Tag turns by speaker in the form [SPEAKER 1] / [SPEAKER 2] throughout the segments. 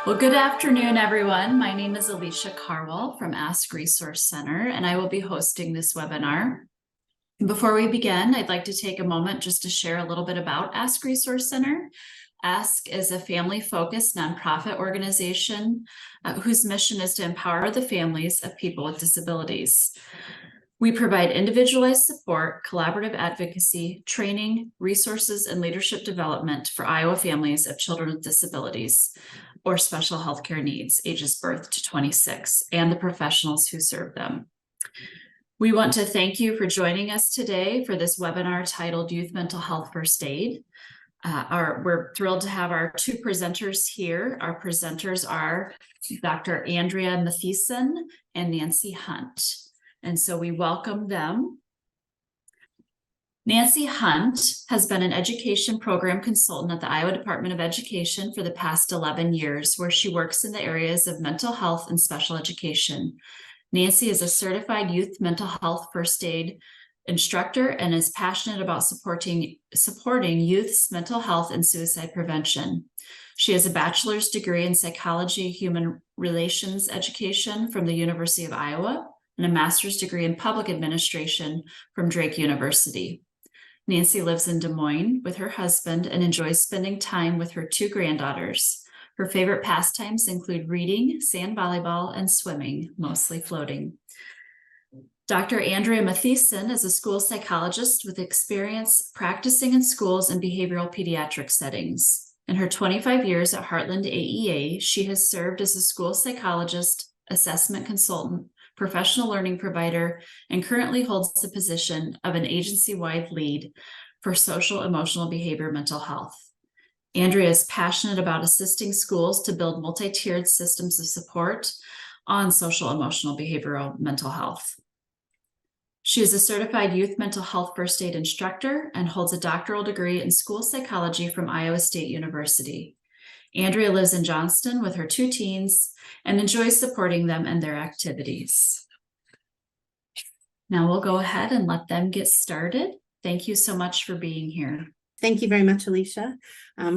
[SPEAKER 1] Well, good afternoon, everyone. My name is Alicia Carwell from Ask Resource Center, and I will be hosting this webinar. Before we begin, I'd like to take a moment just to share a little bit about Ask Resource Center. Ask is a family-focused nonprofit organization whose mission is to empower the families of people with disabilities. We provide individualized support, collaborative advocacy, training, resources, and leadership development for Iowa families of children with disabilities or special healthcare needs, ages birth to 26, and the professionals who serve them. We want to thank you for joining us today for this webinar titled Youth Mental Health First Aid. We're thrilled to have our two presenters here. Our presenters are Dr. Andrea Mathieson and Nancy Hunt. And so we welcome them. Nancy Hunt has been an education program consultant at the Iowa Department of Education for the past 11 years, where she works in the areas of mental health and special education. Nancy is a certified youth mental health first aid instructor and is passionate about supporting youth's mental health and suicide prevention. She has a bachelor's degree in psychology, human relations education from the University of Iowa, and a master's degree in public administration from Drake University. Nancy lives in Des Moines with her husband and enjoys spending time with her two granddaughters. Her favorite pastimes include reading, sand volleyball, and swimming, mostly floating. Dr. Andrea Mathieson is a school psychologist with experience practicing in schools and behavioral pediatric settings. In her 25 years at Heartland AEA, she has served as a school psychologist, assessment consultant, professional learning provider, and currently holds the position of an agency-wide lead for social, emotional, behavior, mental health. Andrea is passionate about assisting schools to build multi-tiered systems of support on social, emotional, behavioral, mental health. She is a certified youth mental health first aid instructor and holds a doctoral degree in school psychology from Iowa State University. Andrea lives in Johnston with her two teens and enjoys supporting them and their activities. Now we'll go ahead and let them get started. Thank you so much for being here.
[SPEAKER 2] Thank you very much, Alicia,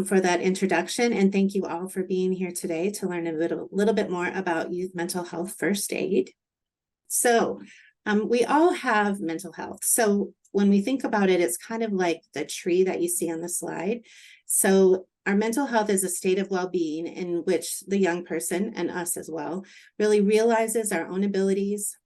[SPEAKER 2] for that introduction. And thank you all for being here today to learn a little bit more about youth mental health first aid. So we all have mental health. So when we think about it, it's kind of like the tree that you see on the slide. So our mental health is a state of well-being in which the young person, and us as well, really realizes our own abilities.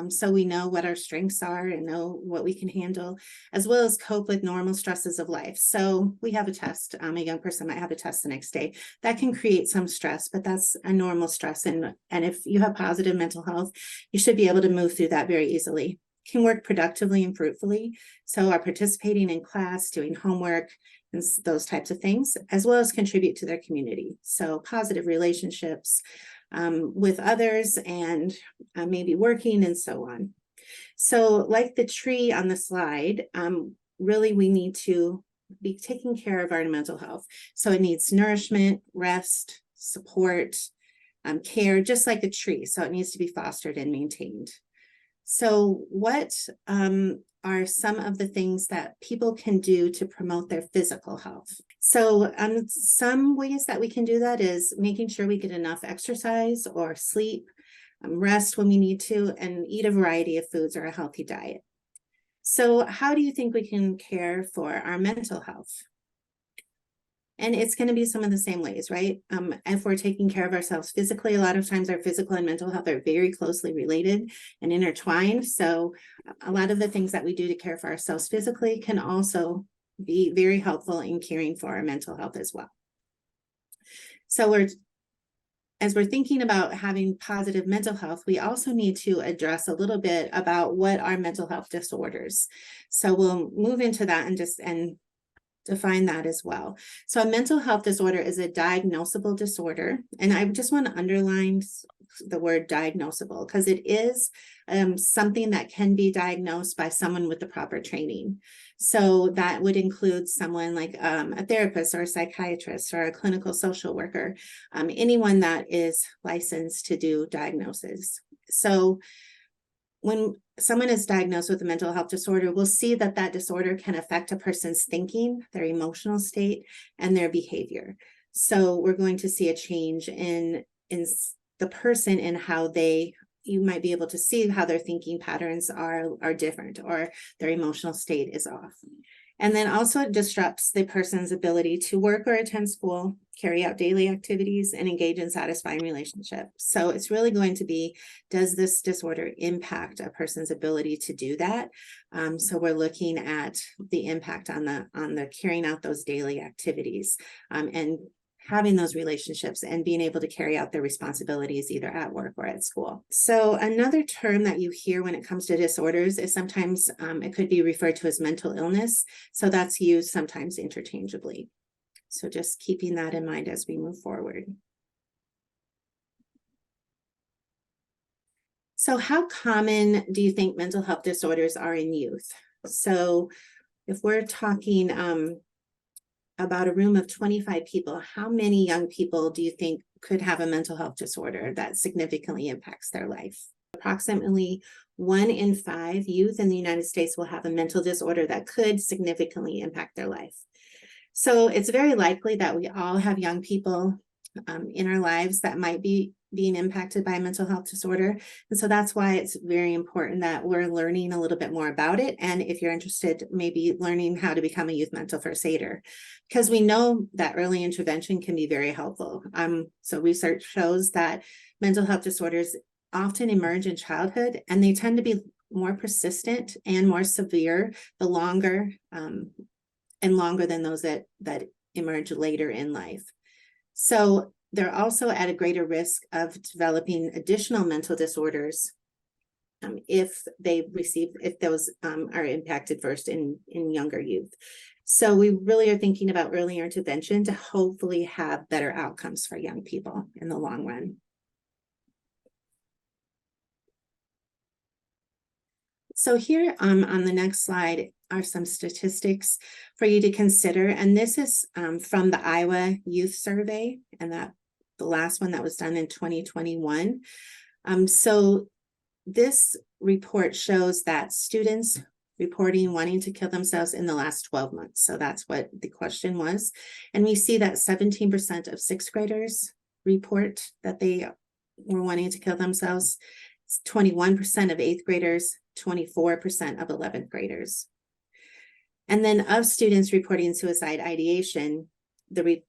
[SPEAKER 2] So we know what our strengths are and know what we can handle, as well as cope with normal stresses of life. So we have a test, a young person might have a test the next day. That can create some stress, but that's a normal stress. And if you have positive mental health, you should be able to move through that very easily. Can work productively and fruitfully. So are participating in class, doing homework, and those types of things, as well as contribute to their community. So positive relationships with others and maybe working and so on. So like the tree on the slide, really we need to be taking care of our mental health. So it needs nourishment, rest, support, care, just like a tree. So it needs to be fostered and maintained. So what are some of the things that people can do to promote their physical health? So some ways that we can do that is making sure we get enough exercise or sleep, rest when we need to, and eat a variety of foods or a healthy diet. So how do you think we can care for our mental health? And it's going to be some of the same ways, right? If we're taking care of ourselves physically, a lot of times our physical and mental health are very closely related and intertwined. So a lot of the things that we do to care for ourselves physically can also be very helpful in caring for our mental health as well. So as we're thinking about having positive mental health, we also need to address a little bit about what are mental health disorders. So we'll move into that and define that as well. So a mental health disorder is a diagnosable disorder. And I just want to underline the word diagnosable because it is something that can be diagnosed by someone with the proper training. So that would include someone like a therapist or a psychiatrist or a clinical social worker, anyone that is licensed to do diagnosis. So when someone is diagnosed with a mental health disorder, we'll see that disorder can affect a person's thinking, their emotional state, and their behavior. So we're going to see a change in the person and how you might be able to see how their thinking patterns are different, or their emotional state is off. And then also it disrupts the person's ability to work or attend school, carry out daily activities, and engage in satisfying relationships. So it's really going to be, does this disorder impact a person's ability to do that? So we're looking at the impact on the carrying out those daily activities, and having those relationships and being able to carry out their responsibilities either at work or at school. So another term that you hear when it comes to disorders is sometimes it could be referred to as mental illness. So that's used sometimes interchangeably. So just keeping that in mind as we move forward. So how common do you think mental health disorders are in youth? So if we're talking about a room of 25 people, how many young people do you think could have a mental health disorder that significantly impacts their life? Approximately 1 in 5 youth in the United States will have a mental disorder that could significantly impact their life. So it's very likely that we all have young people in our lives that might be being impacted by a mental health disorder. And so that's why it's very important that we're learning a little bit more about it. And if you're interested, maybe learning how to become a youth mental first aider, because we know that early intervention can be very helpful. So research shows that mental health disorders often emerge in childhood, and they tend to be more persistent and more severe the longer and longer than those that emerge later in life. So they're also at a greater risk of developing additional mental disorders if those are impacted first in younger youth. So we really are thinking about early intervention to hopefully have better outcomes for young people in the long run. So here on the next slide are some statistics for you to consider. And this is from the Iowa Youth Survey, and that the last one that was done in 2021. So this report shows that students reporting wanting to kill themselves in the last 12 months. So that's what the question was. And we see that 17% of 6th graders report that they were wanting to kill themselves, 21% of 8th graders, 24% of 11th graders. And then of students reporting suicide ideation, the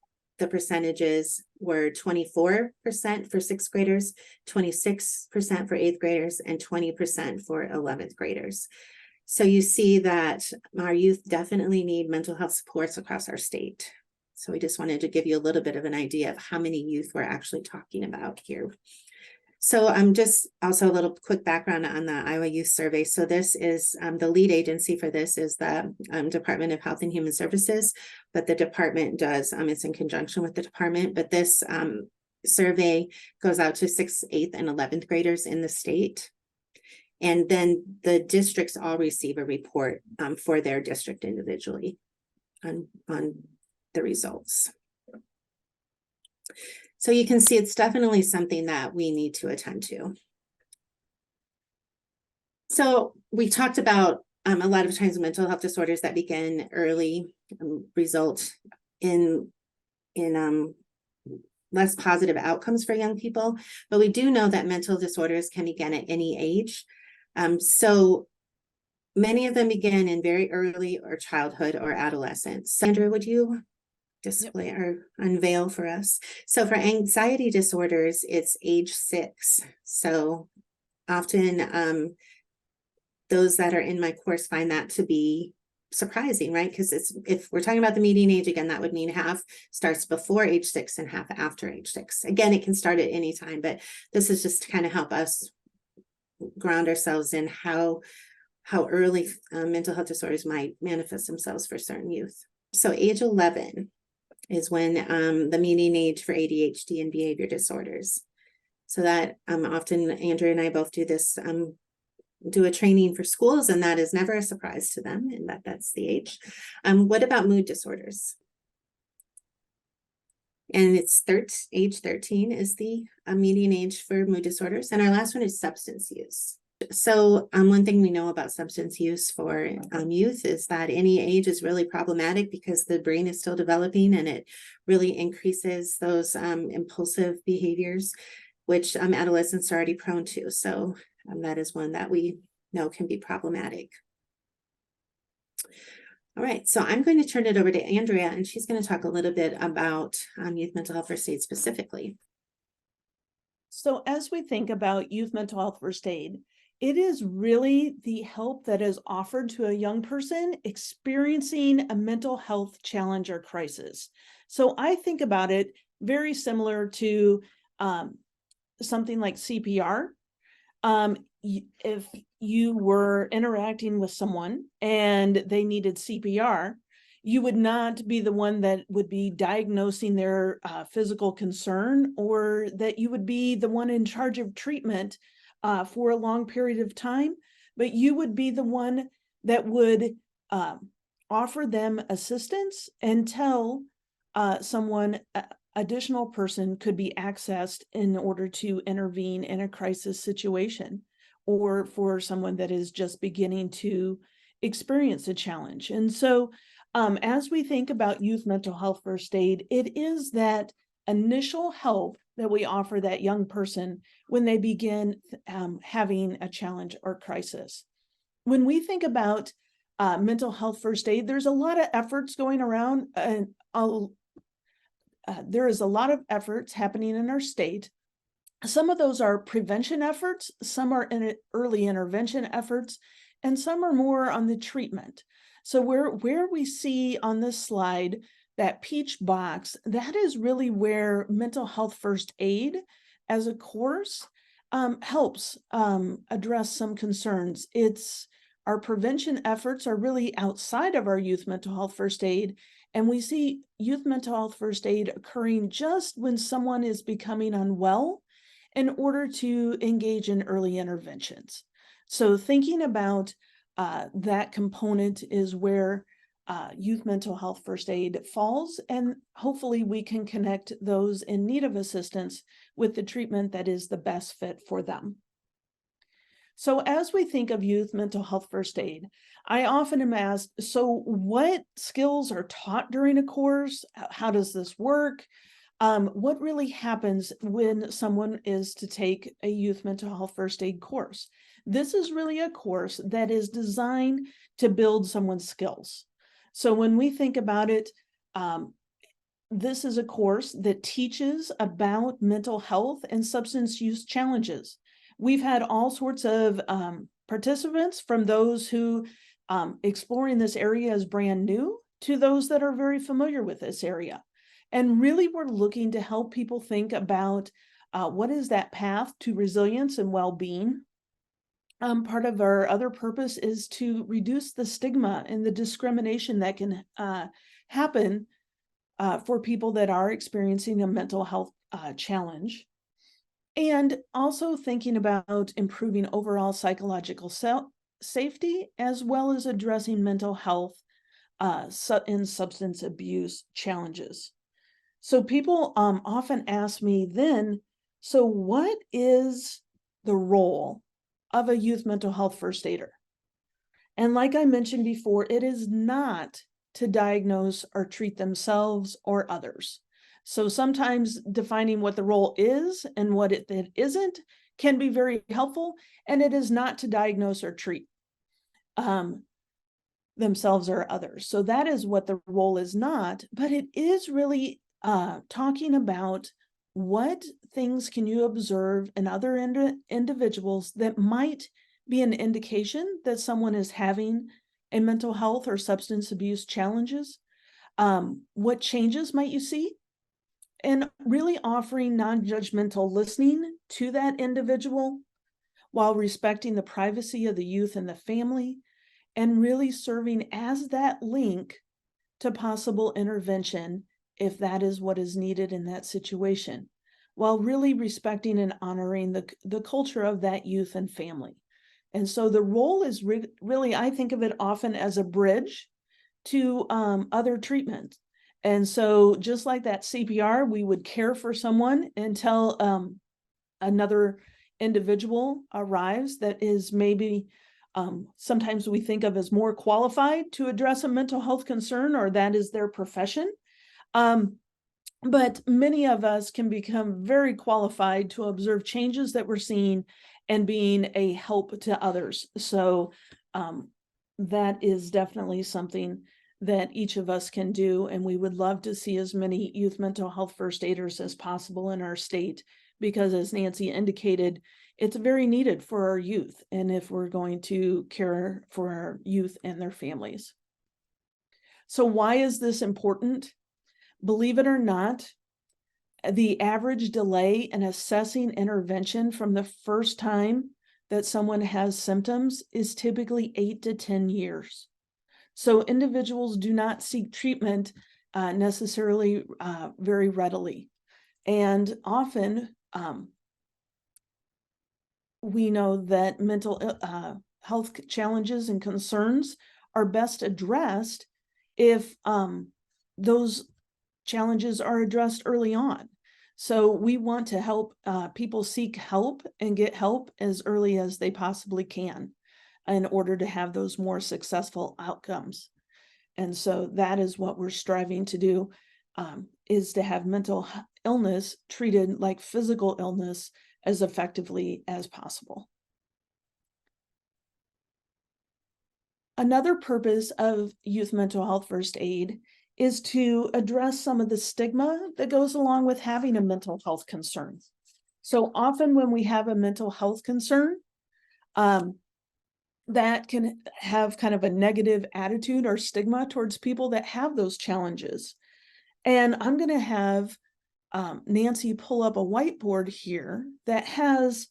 [SPEAKER 2] percentages were 24% for 6th graders, 26% for 8th graders, and 20% for 11th graders. So you see that our youth definitely need mental health supports across our state. So we just wanted to give you a little bit of an idea of how many youth we're actually talking about here. So I'm just also a little quick background on the Iowa Youth Survey. So this is the lead agency for this is the Department of Health and Human Services, but the department does, it's in conjunction with the department, but this survey goes out to 6th, 8th, and 11th graders in the state. And then the districts all receive a report for their district individually on the results. So you can see it's definitely something that we need to attend to. So we talked about a lot of times mental health disorders that begin early result in less positive outcomes for young people, but we do know that mental disorders can begin at any age. So many of them begin in very early or childhood or adolescence. Sandra, would you display or unveil for us? So for anxiety disorders, it's age 6. So often those that are in my course find that to be surprising, right? Because if we're talking about the median age, again, that would mean half starts before age 6 and half after age 6. Again, it can start at any time, but this is just to kind of help us ground ourselves in how early mental health disorders might manifest themselves for certain youth. So age 11 is when the median age for ADHD and behavior disorders. So that often Andrew and I both do this, do a training for schools, and that is never a surprise to them, and that's the age. What about mood disorders? And it's age 13 is the median age for mood disorders. And our last one is substance use. So one thing we know about substance use for youth is that any age is really problematic because the brain is still developing, and it really increases those impulsive behaviors, which adolescents are already prone to. So that is one that we know can be problematic. All right, so I'm going to turn it over to Andrea, and she's going to talk a little bit about youth mental health first aid specifically.
[SPEAKER 3] So as we think about youth mental health first aid, it is really the help that is offered to a young person experiencing a mental health challenge or crisis. So I think about it very similar to something like CPR. If you were interacting with someone and they needed CPR, you would not be the one that would be diagnosing their physical concern, or that you would be the one in charge of treatment for a long period of time, but you would be the one that would offer them assistance until someone, additional person could be accessed in order to intervene in a crisis situation, or for someone that is just beginning to experience a challenge. And so as we think about youth mental health first aid, it is that initial help that we offer that young person when they begin having a challenge or crisis. When we think about mental health first aid, there's a lot of efforts going around, and there is a lot of efforts happening in our state. Some of those are prevention efforts, some are early intervention efforts, and some are more on the treatment. So where we see on this slide that peach box, that is really where mental health first aid as a course helps address some concerns. Our prevention efforts are really outside of our youth mental health first aid, and we see youth mental health first aid occurring just when someone is becoming unwell in order to engage in early interventions. So thinking about that component is where youth mental health first aid falls, and hopefully we can connect those in need of assistance with the treatment that is the best fit for them. So as we think of youth mental health first aid, I often am asked, so what skills are taught during a course? How does this work? What really happens when someone is to take a youth mental health first aid course? This is really a course that is designed to build someone's skills. So when we think about it, this is a course that teaches about mental health and substance use challenges. We've had all sorts of participants, from those who exploring this area as brand new to those that are very familiar with this area. And really, we're looking to help people think about what is that path to resilience and well-being. Part of our other purpose is to reduce the stigma and the discrimination that can happen for people that are experiencing a mental health challenge. And also thinking about improving overall psychological safety, as well as addressing mental health and substance abuse challenges. So people often ask me then, so what is the role of a youth mental health first aider? And like I mentioned before, it is not to diagnose or treat themselves or others. So sometimes defining what the role is and what it isn't can be very helpful, and it is not to diagnose or treat themselves or others. So that is what the role is not, but it is really talking about what things can you observe in other individuals that might be an indication that someone is having a mental health or substance abuse challenges. What changes might you see? And really offering non-judgmental listening to that individual while respecting the privacy of the youth and the family, and really serving as that link to possible intervention if that is what is needed in that situation, while really respecting and honoring the culture of that youth and family. And so the role is really, I think of it often as a bridge to other treatment. And so just like that CPR, we would care for someone until another individual arrives that is maybe sometimes we think of as more qualified to address a mental health concern, or that is their profession. But many of us can become very qualified to observe changes that we're seeing and being a help to others. So that is definitely something that each of us can do. And we would love to see as many youth mental health first aiders as possible in our state, because as Nancy indicated, it's very needed for our youth and if we're going to care for our youth and their families. So why is this important? Believe it or not, the average delay in assessing intervention from the first time that someone has symptoms is typically 8 to 10 years. So individuals do not seek treatment necessarily very readily. And often we know that mental health challenges and concerns are best addressed if those challenges are addressed early on. So we want to help people seek help and get help as early as they possibly can in order to have those more successful outcomes. And so that is what we're striving to do, is to have mental illness treated like physical illness as effectively as possible. Another purpose of youth mental health first aid is to address some of the stigma that goes along with having a mental health concern. So often when we have a mental health concern, that can have kind of a negative attitude or stigma towards people that have those challenges. And I'm going to have Nancy pull up a whiteboard here that has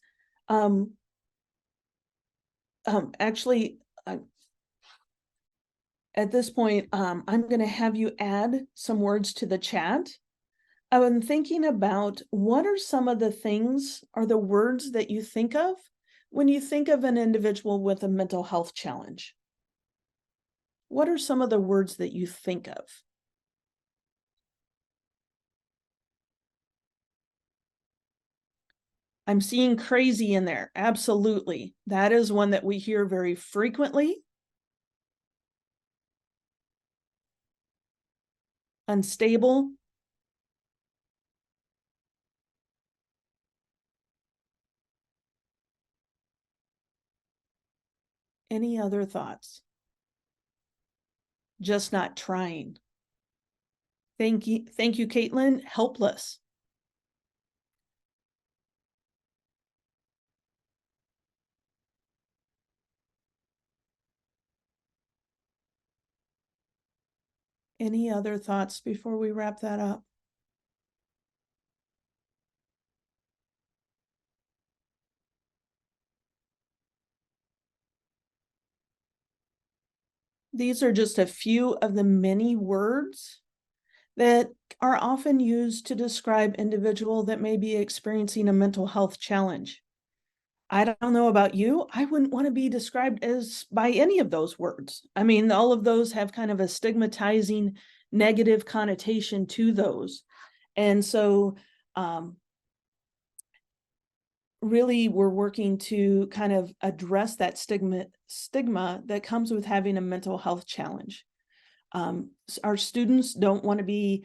[SPEAKER 3] actually at this point, I'm going to have you add some words to the chat. I've been thinking about what are some of the things or the words that you think of when you think of an individual with a mental health challenge. What are some of the words that you think of? I'm seeing crazy in there. Absolutely. That is one that we hear very frequently. Unstable. Any other thoughts? Just not trying. Thank you, Caitlin. Helpless. Any other thoughts before we wrap that up? These are just a few of the many words that are often used to describe individuals that may be experiencing a mental health challenge. I don't know about you, I wouldn't want to be described as by any of those words. I mean, all of those have kind of a stigmatizing negative connotation to those. And so really we're working to kind of address that stigma that comes with having a mental health challenge. Our students don't want to be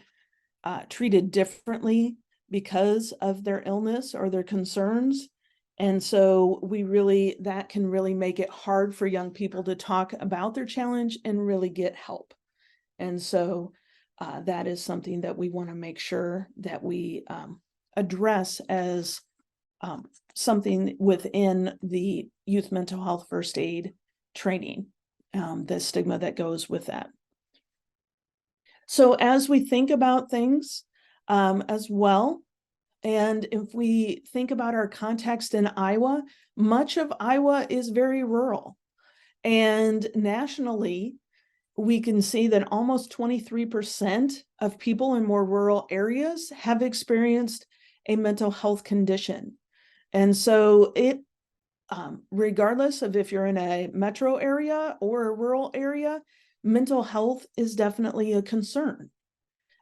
[SPEAKER 3] treated differently because of their illness or their concerns. And so that can really make it hard for young people to talk about their challenge and really get help. And so that is something that we want to make sure that we address as something within the youth mental health first aid training, the stigma that goes with that. So as we think about things as well, and if we think about our context in Iowa, much of Iowa is very rural. And nationally, we can see that almost 23% of people in more rural areas have experienced a mental health condition. And so regardless of if you're in a metro area or a rural area, mental health is definitely a concern.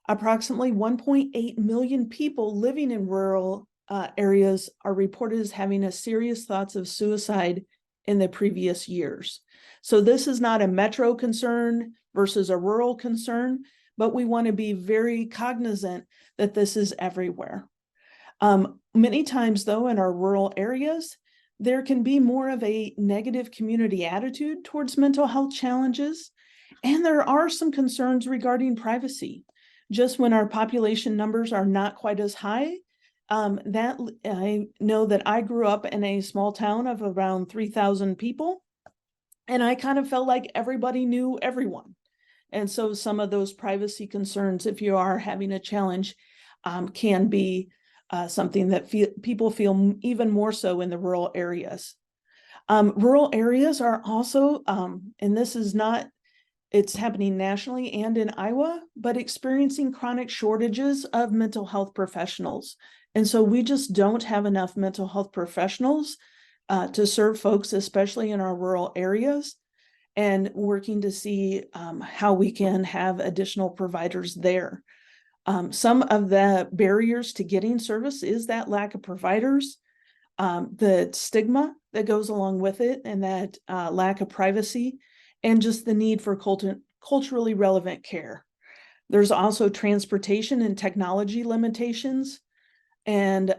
[SPEAKER 3] Approximately 1.8 million people living in rural areas are reported as having a serious thoughts of suicide in the previous years. So this is not a metro concern versus a rural concern, but we want to be very cognizant that this is everywhere. Many times, though, in our rural areas, there can be more of a negative community attitude towards mental health challenges, and there are some concerns regarding privacy. Just when our population numbers are not quite as high, that I know that I grew up in a small town of around 3,000 people, and I kind of felt like everybody knew everyone. And so some of those privacy concerns, if you are having a challenge, can be something that people feel even more so in the rural areas. Rural areas are also, and this is not, it's happening nationally and in Iowa, but experiencing chronic shortages of mental health professionals. And so we just don't have enough mental health professionals to serve folks, especially in our rural areas, and working to see how we can have additional providers there. Some of the barriers to getting service is that lack of providers, the stigma that goes along with it, and that lack of privacy, and just the need for culturally relevant care. There's also transportation and technology limitations, and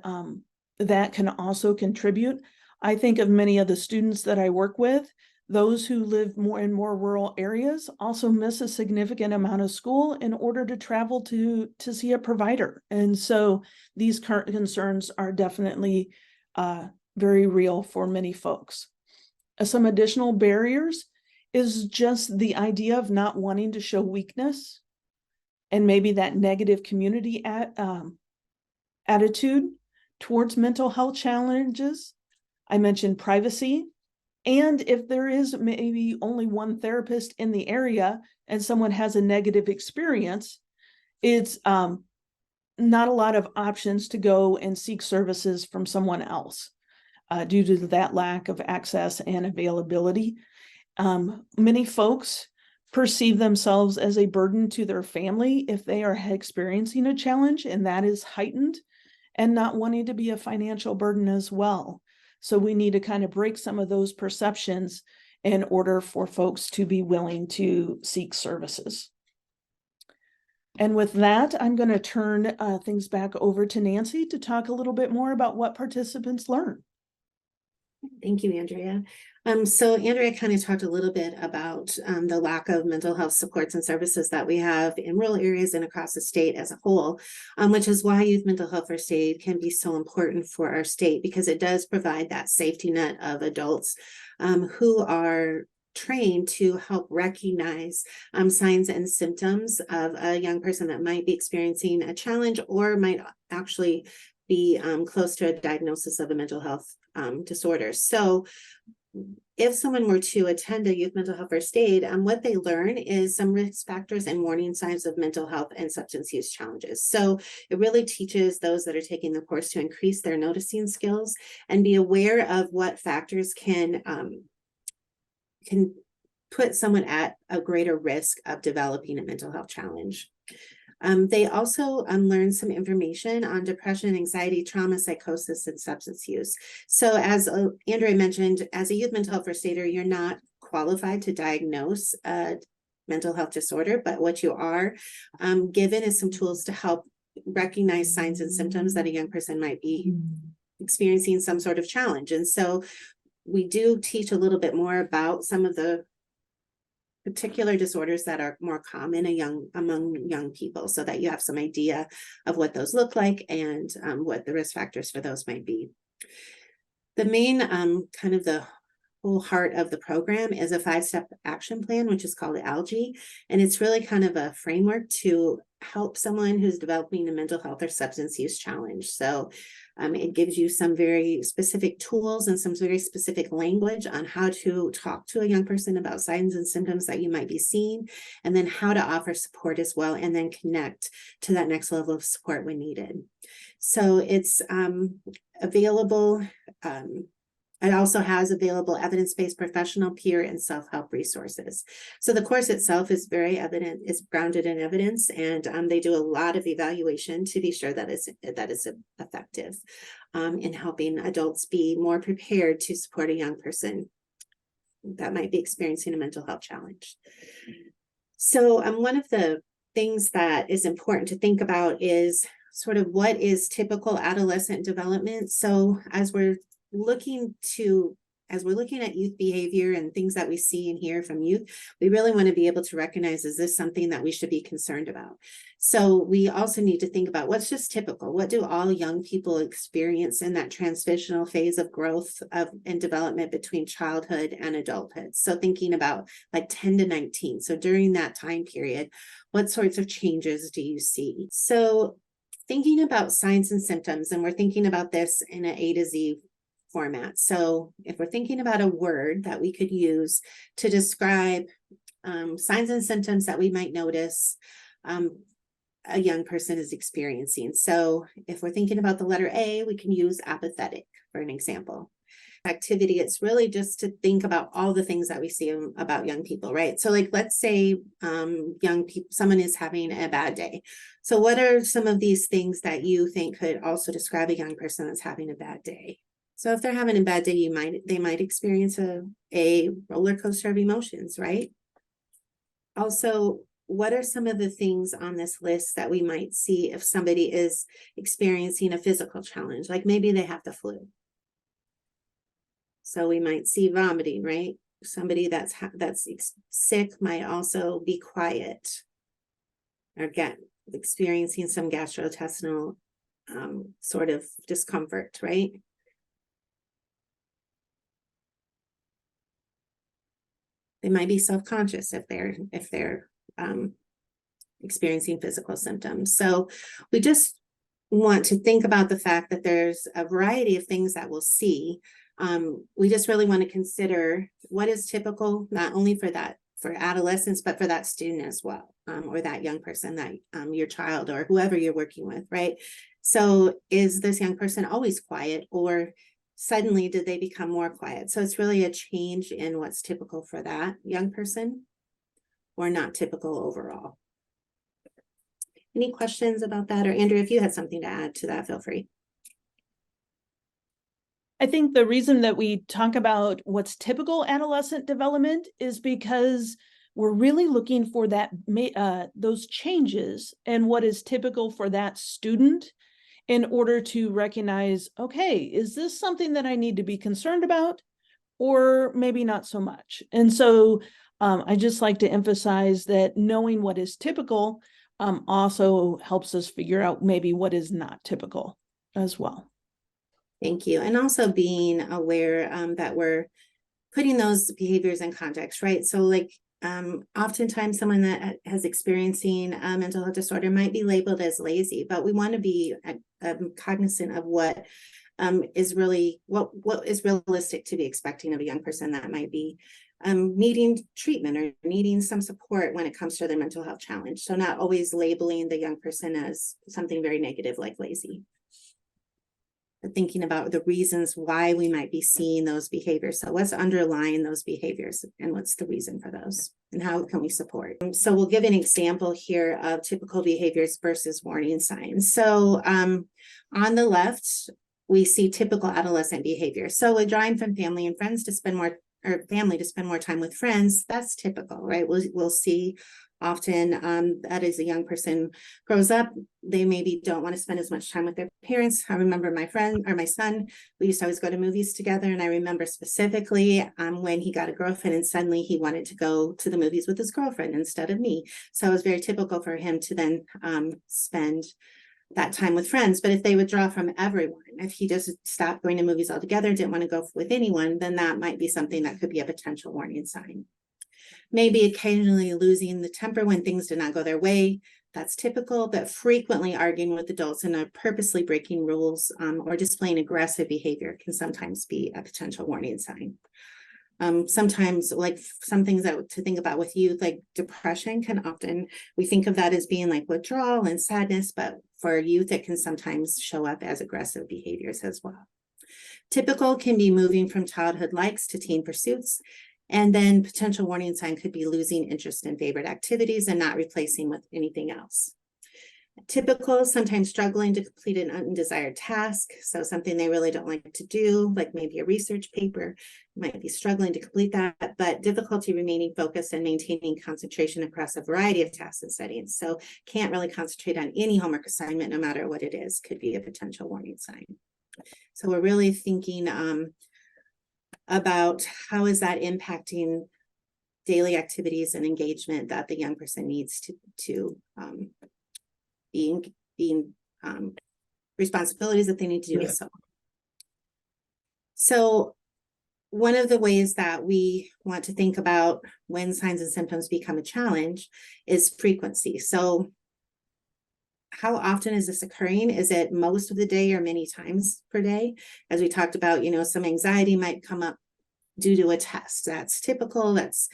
[SPEAKER 3] that can also contribute. I think of many of the students that I work with, those who live more in more rural areas also miss a significant amount of school in order to travel to see a provider. And so these current concerns are definitely very real for many folks. Some additional barriers is just the idea of not wanting to show weakness, and maybe that negative community attitude towards mental health challenges. I mentioned privacy. And if there is maybe only one therapist in the area and someone has a negative experience, it's not a lot of options to go and seek services from someone else due to that lack of access and availability. Many folks perceive themselves as a burden to their family if they are experiencing a challenge, and that is heightened, and not wanting to be a financial burden as well. So we need to kind of break some of those perceptions in order for folks to be willing to seek services. And with that, I'm going to turn things back over to Nancy to talk a little bit more about what participants learn.
[SPEAKER 2] Thank you, Andrea. So Andrea kind of talked a little bit about the lack of mental health supports and services that we have in rural areas and across the state as a whole, which is why youth mental health first aid can be so important for our state, because it does provide that safety net of adults who are trained to help recognize signs and symptoms of a young person that might be experiencing a challenge or might actually be close to a diagnosis of a mental health disorder. So if someone were to attend a youth mental health first aid, what they learn is some risk factors and warning signs of mental health and substance use challenges. So it really teaches those that are taking the course to increase their noticing skills and be aware of what factors can put someone at a greater risk of developing a mental health challenge. They also learn some information on depression, anxiety, trauma, psychosis, and substance use. So as Andrea mentioned, as a youth mental health first aider, you're not qualified to diagnose a mental health disorder, but what you are given is some tools to help recognize signs and symptoms that a young person might be experiencing some sort of challenge. And so we do teach a little bit more about some of the particular disorders that are more common among young people, so that you have some idea of what those look like and what the risk factors for those might be. The main kind of the whole heart of the program is a 5-step action plan, which is called the ALGEE, and it's really kind of a framework to help someone who's developing a mental health or substance use challenge. So it gives you some very specific tools and some very specific language on how to talk to a young person about signs and symptoms that you might be seeing, and then how to offer support as well, and then connect to that next level of support when needed. So it's available It also has available evidence-based professional, peer, and self-help resources. So the course itself is very evident, it's grounded in evidence, and they do a lot of evaluation to be sure that it's effective in helping adults be more prepared to support a young person that might be experiencing a mental health challenge. So one of the things that is important to think about is sort of what is typical adolescent development. So as we're looking at youth behavior and things that we see and hear from youth, we really want to be able to recognize, is this something that we should be concerned about? So we also need to think about what's just typical. What do all young people experience in that transitional phase of growth and development between childhood and adulthood? So thinking about like 10 to 19. So during that time period, what sorts of changes do you see? So thinking about signs and symptoms, and we're thinking about this in an A to Z format. So if we're thinking about a word that we could use to describe signs and symptoms that we might notice a young person is experiencing. So if we're thinking about the letter A, we can use apathetic for an example. Activity, it's really just to think about all the things that we see about young people, right? So like, let's say young people, someone is having a bad day. So what are some of these things that you think could also describe a young person that's having a bad day? So if they're having a bad day, they might experience a roller coaster of emotions, right? Also, what are some of the things on this list that we might see if somebody is experiencing a physical challenge? Like maybe they have the flu. So we might see vomiting, right? Somebody that's sick might also be quiet. Or again, experiencing some gastrointestinal sort of discomfort, right? They might be self-conscious if they're experiencing physical symptoms. So we just want to think about the fact that there's a variety of things that we'll see. We just really want to consider what is typical, not only for adolescents, but for that student as well, or that young person, that your child or whoever you're working with, right? So is this young person always quiet, or suddenly did they become more quiet? So it's really a change in what's typical for that young person or not typical overall. Any questions about that? Or Andrew, if you had something to add to that, feel free.
[SPEAKER 3] I think the reason that we talk about what's typical adolescent development is because we're really looking for that those changes and what is typical for that student in order to recognize, okay, is this something that I need to be concerned about, or maybe not so much? And so I just like to emphasize that knowing what is typical also helps us figure out maybe what is not typical as well.
[SPEAKER 2] Thank you. And also being aware that we're putting those behaviors in context, right? So like oftentimes someone that has experiencing a mental health disorder might be labeled as lazy, but we want to be cognizant of what is really what is realistic to be expecting of a young person that might be needing treatment or needing some support when it comes to their mental health challenge. So not always labeling the young person as something very negative like lazy. But thinking about the reasons why we might be seeing those behaviors. So what's underlying those behaviors and what's the reason for those and how can we support? So we'll give an example here of typical behaviors versus warning signs. So on the left, we see typical adolescent behavior. So withdrawing from family and friends to spend more, or family to spend more time with friends, that's typical, right? We'll see often that as a young person grows up, they maybe don't want to spend as much time with their parents. I remember my friend or my son, we used to always go to movies together. And I remember specifically when he got a girlfriend and suddenly he wanted to go to the movies with his girlfriend instead of me. So it was very typical for him to then spend that time with friends. But if they withdraw from everyone, if he just stopped going to movies altogether, didn't want to go with anyone, then that might be something that could be a potential warning sign. Maybe occasionally losing the temper when things did not go their way. That's typical, but frequently arguing with adults and are purposely breaking rules or displaying aggressive behavior can sometimes be a potential warning sign. Sometimes like some things that to think about with youth, like depression can often, we think of that as being like withdrawal and sadness, but for youth, it can sometimes show up as aggressive behaviors as well. Typical can be moving from childhood likes to teen pursuits. And then potential warning sign could be losing interest in favorite activities and not replacing with anything else. Typical, sometimes struggling to complete an undesired task. So something they really don't like to do, like maybe a research paper, might be struggling to complete that, but difficulty remaining focused and maintaining concentration across a variety of tasks and settings. So can't really concentrate on any homework assignment, no matter what it is, could be a potential warning sign. So we're really thinking about how is that impacting daily activities and engagement that the young person needs to being responsibilities that they need to do. So one of the ways that we want to think about when signs and symptoms become a challenge is frequency. So how often is this occurring? Is it most of the day or many times per day? As we talked about, some anxiety might come up due to a test. That's typical. That's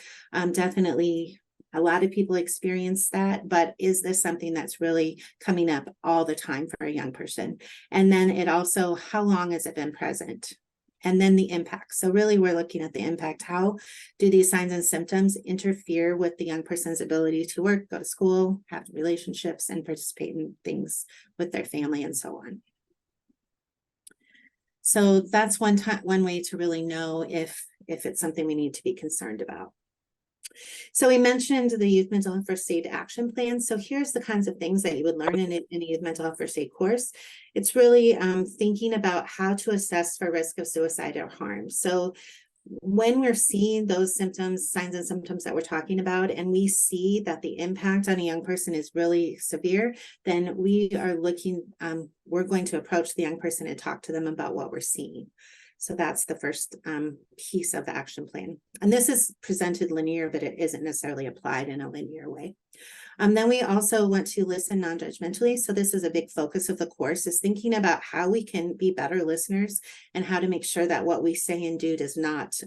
[SPEAKER 2] definitely a lot of people experience that, but is this something that's really coming up all the time for a young person? And then it also, how long has it been present? And then the impact. So really we're looking at the impact. How do these signs and symptoms interfere with the young person's ability to work, go to school, have relationships, and participate in things with their family and so on? So that's one way to really know if it's something we need to be concerned about. So we mentioned the Youth Mental Health First Aid Action Plan. So here's the kinds of things that you would learn in a Youth Mental Health First Aid course. It's really thinking about how to assess for risk of suicide or harm. So when we're seeing those symptoms, signs and symptoms that we're talking about, and we see that the impact on a young person is really severe, then we are we're going to approach the young person and talk to them about what we're seeing. So that's the first piece of the action plan. And this is presented linear, but it isn't necessarily applied in a linear way. Then we also want to listen non-judgmentally. So this is a big focus of the course, is thinking about how we can be better listeners and how to make sure that what we say and do does not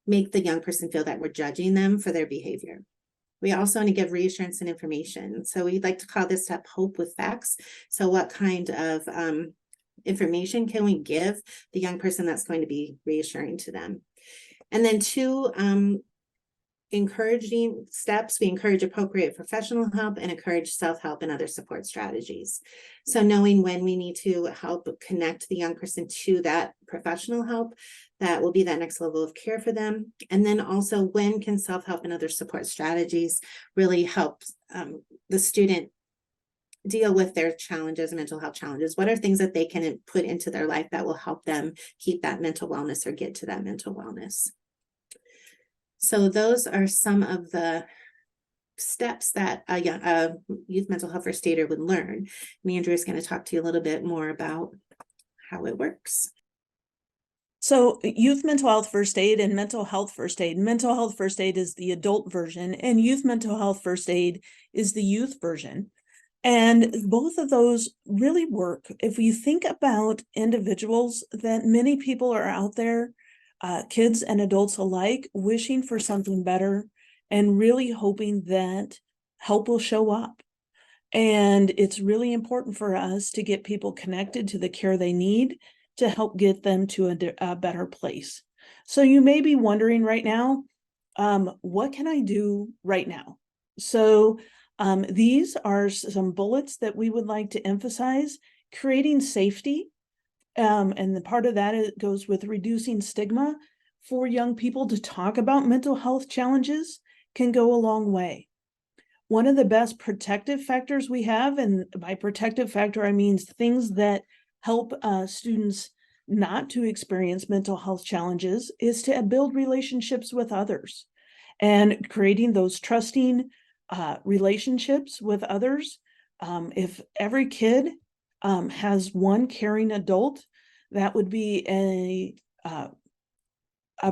[SPEAKER 2] make the young person feel that we're judging them for their behavior. We also want to give reassurance and information. So we'd like to call this step hope with facts. So what kind of information can we give the young person that's going to be reassuring to them? And then two, encouraging steps, we encourage appropriate professional help and encourage self-help and other support strategies. So knowing when we need to help connect the young person to that professional help, that will be that next level of care for them. And then also when can self-help and other support strategies really help the student deal with their challenges, mental health challenges? What are things that they can put into their life that will help them keep that mental wellness or get to that mental wellness? So those are some of the steps that a youth mental health first aider would learn. And Andrew is going to talk to you a little bit more about how it works.
[SPEAKER 3] So youth mental health first aid and mental health first aid. Mental health first aid is the adult version, and youth mental health first aid is the youth version. And both of those really work. If you think about individuals, that many people are out there, kids and adults alike, wishing for something better and really hoping that help will show up. And it's really important for us to get people connected to the care they need to help get them to a better place. So you may be wondering right now, what can I do right now? So these are some bullets that we would like to emphasize: creating safety. And the part of that goes with reducing stigma. For young people to talk about mental health challenges can go a long way. One of the best protective factors we have, and by protective factor, I mean things that help students not to experience mental health challenges, is to build relationships with others and creating those trusting relationships with others. If every kid has one caring adult, that would be a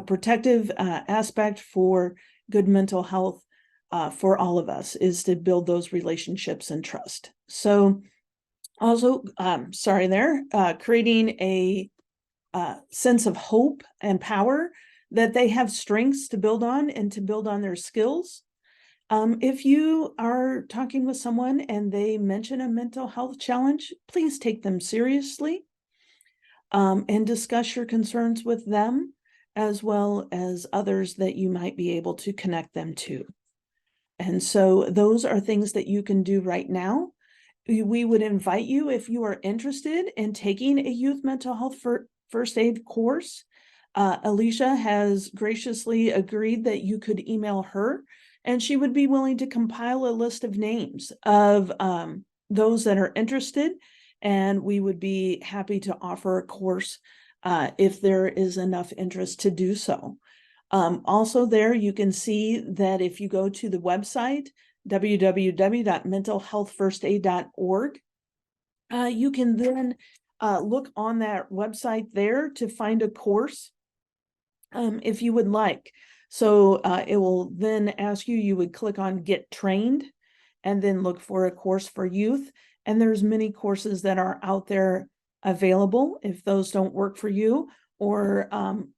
[SPEAKER 3] protective aspect for good mental health for all of us, is to build those relationships and trust. So also, creating a sense of hope and power, that they have strengths to build on and to build on their skills. If you are talking with someone and they mention a mental health challenge, please take them seriously. and discuss your concerns with them, as well as others that you might be able to connect them to. And so those are things that you can do right now. We would invite you, if you are interested in taking a youth mental health first aid course. Alicia has graciously agreed that you could email her, and she would be willing to compile a list of names of those that are interested, and we would be happy to offer a course if there is enough interest to do so. Also there, you can see that if you go to the website, www.mentalhealthfirstaid.org, you can then look on that website there to find a course if you would like. So it will then ask you, you would click on Get Trained and then look for a course for youth. And there's many courses that are out there available if those don't work for you, or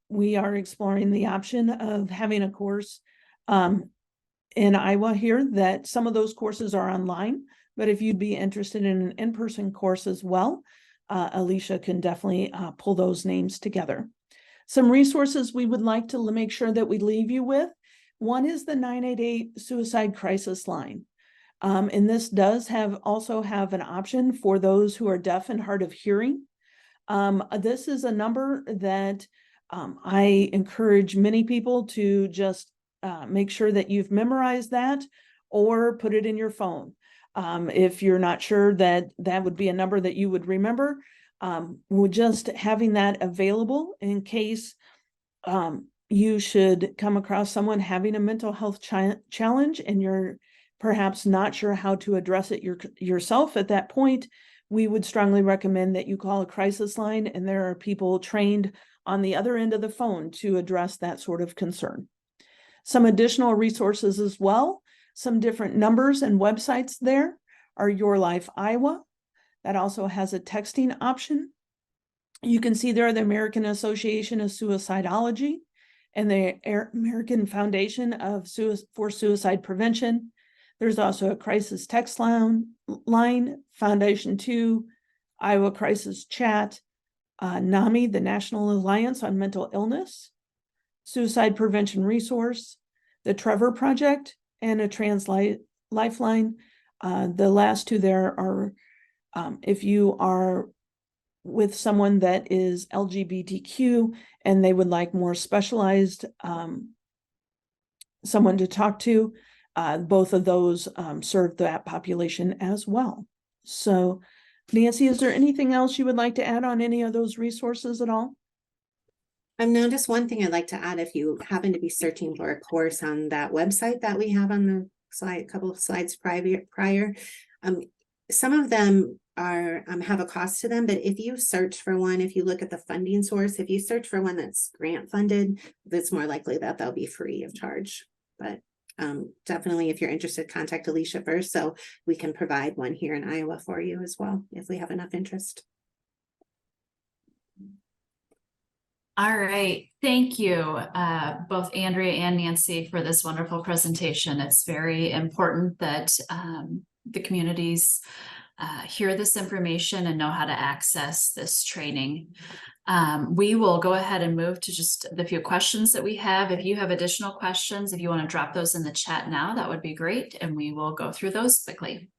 [SPEAKER 3] we are exploring the option of having a course in Iowa here, that some of those courses are online, but if you'd be interested in an in-person course as well, Alicia can definitely pull those names together. Some resources we would like to make sure that we leave you with. One is the 988 suicide crisis line. And this does also have an option for those who are deaf and hard of hearing. This is a number that I encourage many people to just make sure that you've memorized that or put it in your phone. If you're not sure that that would be a number that you would remember, we're just having that available in case you should come across someone having a mental health challenge and you're perhaps not sure how to address it yourself at that point. We would strongly recommend that you call a crisis line, and there are people trained on the other end of the phone to address that sort of concern. Some additional resources as well, some different numbers and websites there are Your Life Iowa. That also has a texting option. You can see there the American Association of Suicidology and the American Foundation for Suicide Prevention. There's also a crisis text line, Foundation 2, Iowa Crisis Chat, NAMI, the National Alliance on Mental Illness, Suicide Prevention Resource, the Trevor Project, and a Trans Lifeline. The last two there are, if you are with someone that is LGBTQ and they would like more specialized someone to talk to, both of those serve that population as well. So, Nancy, is there anything else you would like to add on any of those resources at all?
[SPEAKER 2] No, just one thing I'd like to add, if you happen to be searching for a course on that website that we have on the slide, a couple of slides prior, some of them are have a cost to them, but if you search for one, if you look at the funding source, if you search for one that's grant funded, it's more likely that they'll be free of charge. But definitely, if you're interested, contact Alicia first, so we can provide one here in Iowa for you as well, if we have enough interest.
[SPEAKER 1] All right, thank you, both Andrea and Nancy, for this wonderful presentation. It's very important that the communities hear this information and know how to access this training. We will go ahead and move to just the few questions that we have. If you have additional questions, if you want to drop those in the chat now, that would be great, and we will go through those quickly.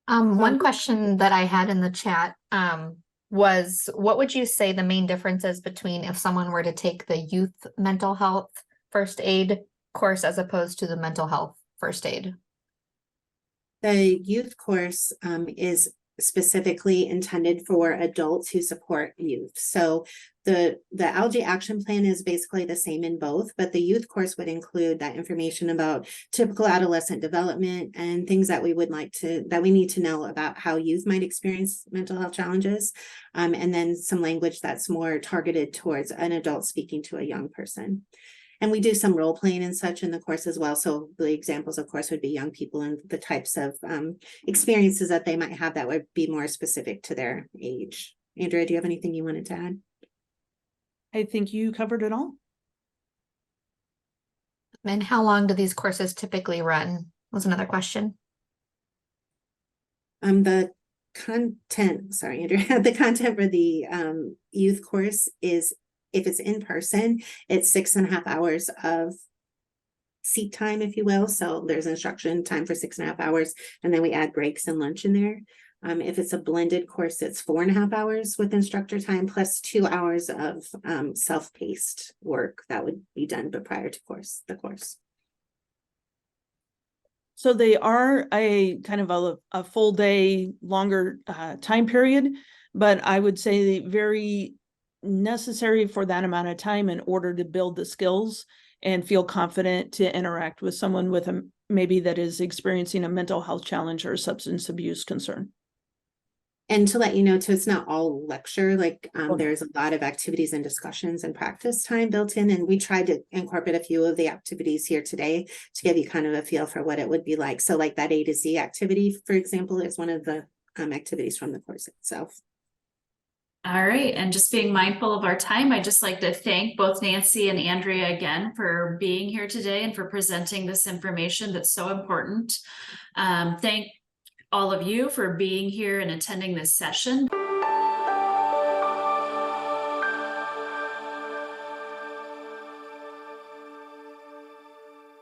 [SPEAKER 4] One question that I had in the chat was, what would you say the main difference is between if someone were to take the youth mental health first aid course as opposed to the mental health first aid?
[SPEAKER 2] The youth course is specifically intended for adults who support youth. So the ALGEE action plan is basically the same in both, but the youth course would include that information about typical adolescent development and things that we need to know about how youth might experience mental health challenges. And then some language that's more targeted towards an adult speaking to a young person. And we do some role playing and such in the course as well. So the examples, of course, would be young people and the types of experiences that they might have that would be more specific to their age. Andrea, do you have anything you wanted to add?
[SPEAKER 3] I think you covered it all.
[SPEAKER 4] And how long do these courses typically run? Was another question.
[SPEAKER 2] The content, sorry, Andrea, the content for the youth course is, if it's in person, it's 6.5 hours of seat time, if you will. So there's instruction time for 6.5 hours, and then we add breaks and lunch in there. If it's a blended course, it's 4.5 hours with instructor time plus 2 hours of self-paced work that would be done but prior to the course.
[SPEAKER 3] So they are a kind of a full day, longer time period, but I would say very necessary for that amount of time in order to build the skills and feel confident to interact with someone with maybe that is experiencing a mental health challenge or a substance abuse concern.
[SPEAKER 2] And to let you know too, it's not all lecture, like
[SPEAKER 3] Okay.
[SPEAKER 2] there's a lot of activities and discussions and practice time built in, and we tried to incorporate a few of the activities here today to give you kind of a feel for what it would be like. So like that A to Z activity, for example, is one of the activities from the course itself.
[SPEAKER 1] All right, and just being mindful of our time, I'd just like to thank both Nancy and Andrea again for being here today and for presenting this information that's so important. Thank all of you for being here and attending this session.